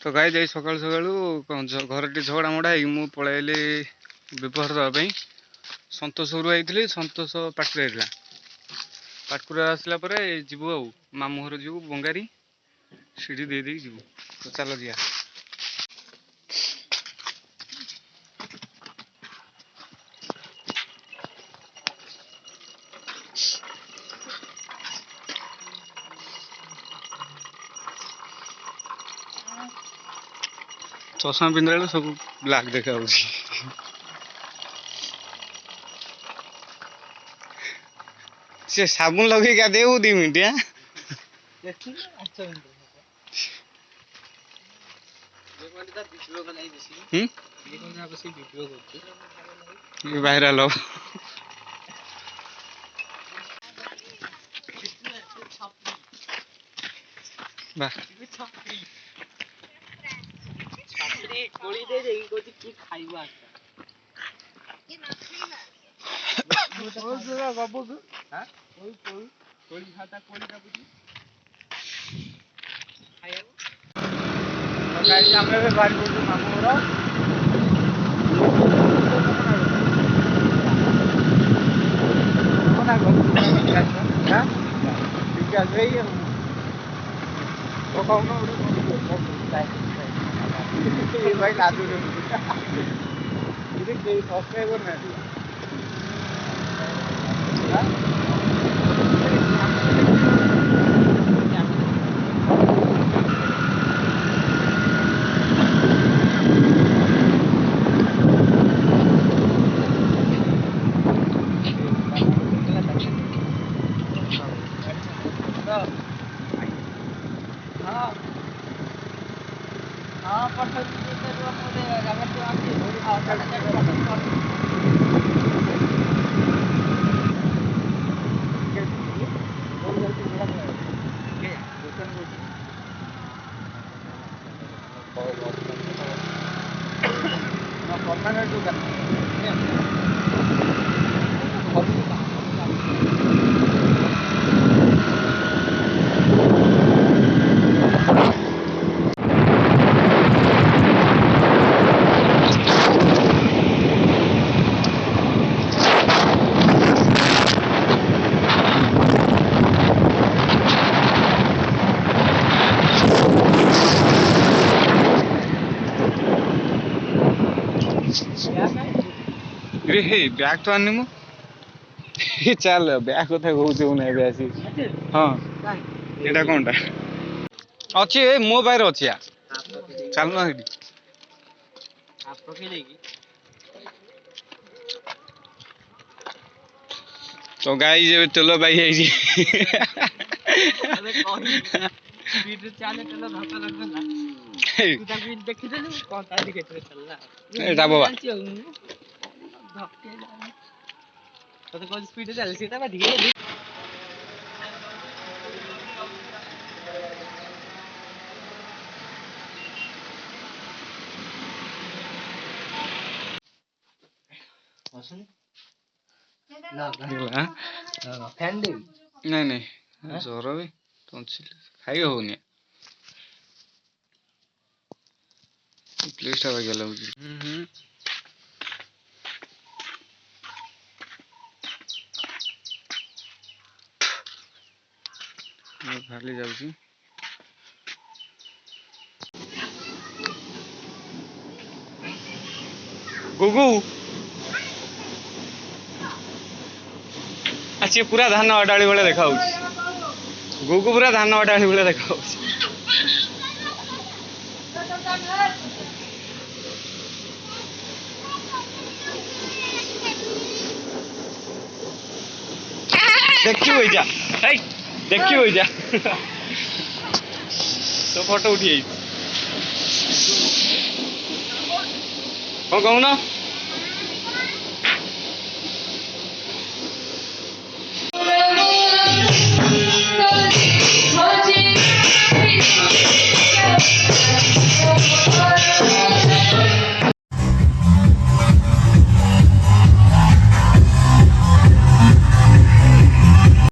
तो गाई जाई सकाळू सकाळू घर टी झगड़ा मड़ा मु पलैली व्यवहार देवाई सतोष घरू आई सतोष पाटकुरा पाटकुरा आसला जीवु आ मामू घर जीवु बंगारी सीढ़ी दे दे जीवु तो चलो जिया चषमा पिंधला सब ब्लैक देखा से साबुन लगे क्या दे 2 मिनट वायरल हो कोड़ी दे देगी कोती की खाइबा ओ जरा बाबू हां कोई खाता कोड़ी का बुझी खाया तो गाइस हमरे पे बारी बोल मामू रो कोना को हां ठीक है गई तो कौन ये भाई लादू ये कोई सब्सक्राइबर नहीं हाँ पर हे बैग तो आनी मु चल बैग कथा कहूँ ना आसी हाँ एटा कौनटा अच्छी मो पाखे अच्छी चल ना तो गाई जब तेल पाई बाबा तो कौन स्पीड चल सी था मैं धीरे फैन दे नहीं ज्वर भी टंसिल खाई होनी प्लेस बागे लगुच खाली जाऊँ गुगु अच्छे पूरा धान अडाड़ी भाई देखा गुगु पूरा धान अडाड़ी भाई देखा देखी जा देखी जा तो फोटो उठी कौन कहून